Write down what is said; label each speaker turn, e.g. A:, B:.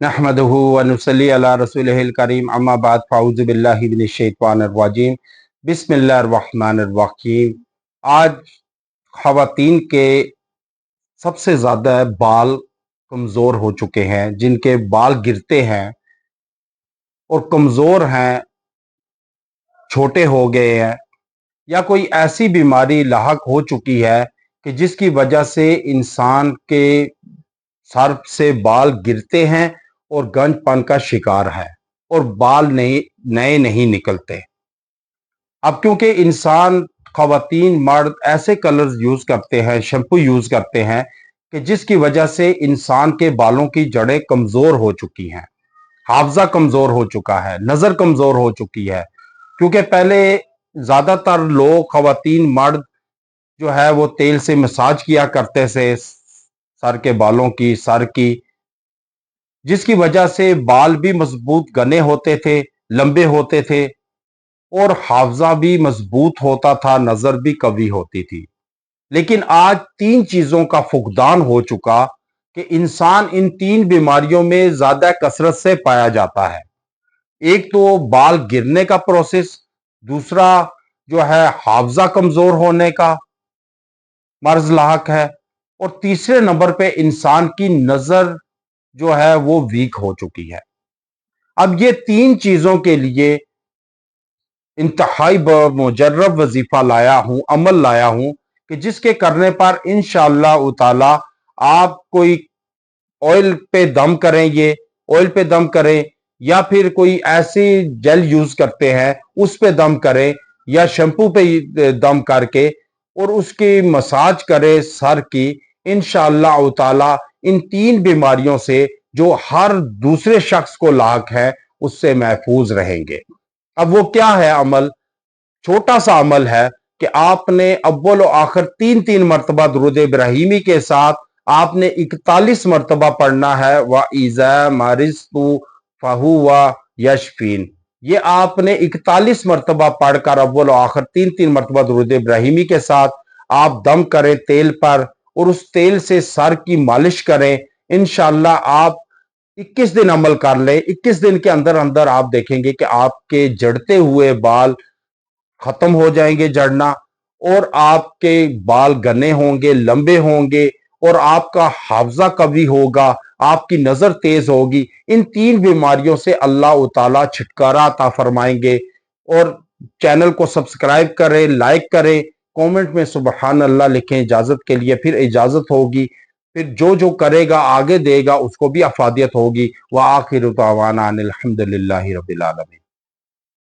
A: नहमदुहु व नुसल्ली अला रसूलिहिल करीम अम्मा बाद फ़अऊज़ु बिल्लाहि मिनश शैतानिर रजीम बिस्मिल्लाहिर रहमानिर रहीम। आज ख़वातीन के सबसे ज़्यादा बाल कमज़ोर हो चुके हैं, जिनके बाल गिरते हैं और कमज़ोर हैं, छोटे हो गए हैं, या कोई ऐसी बीमारी लाहक हो चुकी है कि जिसकी वजह से इंसान के सर से बाल गिरते हैं और गंजपन का शिकार है और बाल नए नहीं निकलते। अब क्योंकि इंसान, ख़वातीन, मर्द ऐसे कलर्स यूज करते हैं, शैम्पू यूज करते हैं कि जिसकी वजह से इंसान के बालों की जड़ें कमजोर हो चुकी हैं, हाफजा कमजोर हो चुका है, नजर कमजोर हो चुकी है। क्योंकि पहले ज्यादातर लोग, ख़वातीन, मर्द जो है वो तेल से मसाज किया करते थे सर के बालों की, सर की, जिसकी वजह से बाल भी मजबूत घने होते थे, लंबे होते थे और हाफजा भी मजबूत होता था, नजर भी कवी होती थी। लेकिन आज तीन चीजों का फुकदान हो चुका कि इंसान इन तीन बीमारियों में ज्यादा कसरत से पाया जाता है। एक तो बाल गिरने का प्रोसेस, दूसरा जो है हाफजा कमजोर होने का मर्ज लाहक है, और तीसरे नंबर पे इंसान की नजर जो है वो वीक हो चुकी है। अब ये तीन चीजों के लिए इंतहाई मुजर्रब वजीफा लाया हूं, अमल लाया हूं कि जिसके करने पर इंशाअल्लाह ताला आप कोई ऑयल पे दम करें, ये ऑयल पे दम करें, या फिर कोई ऐसी जेल यूज करते हैं उस पे दम करें, या शैम्पू पे दम करके और उसकी मसाज करें सर की, इंशाअल्लाह ताला इन तीन बीमारियों से जो हर दूसरे शख्स को लाक है उससे महफूज रहेंगे। अब वो क्या है अमल? छोटा सा अमल है कि आपने अव्वल और आखिर तीन तीन मरतबा दुरूद इब्राहिमी के साथ आपने 41 मरतबा पढ़ना है। व इज़ा मरिज़तु फहुवा यशफीन, ये आपने 41 मरतबा पढ़कर अव्वल और आखिर तीन तीन मरतबा दुरूद इब्राहिमी के साथ आप दम करें तेल पर और उस तेल से सर की मालिश करें। इंशाअल्लाह आप 21 दिन अमल कर ले, 21 दिन के अंदर अंदर आप देखेंगे कि आपके जड़ते हुए बाल खत्म हो जाएंगे जड़ना, और आपके बाल घने होंगे, लंबे होंगे, और आपका हाफजा कवी होगा, आपकी नजर तेज होगी। इन तीन बीमारियों से अल्लाह ताला छुटकारा अता फरमाएंगे। और चैनल को सब्सक्राइब करें, लाइक करें, कमेंट में सुबहान अल्लाह लिखें इजाजत के लिए, फिर इजाजत होगी, फिर जो जो करेगा आगे देगा उसको भी अफादियत होगी। व आखिर दावाना अनिल हम्दुलिल्लाहि रब्बिल आलमीन।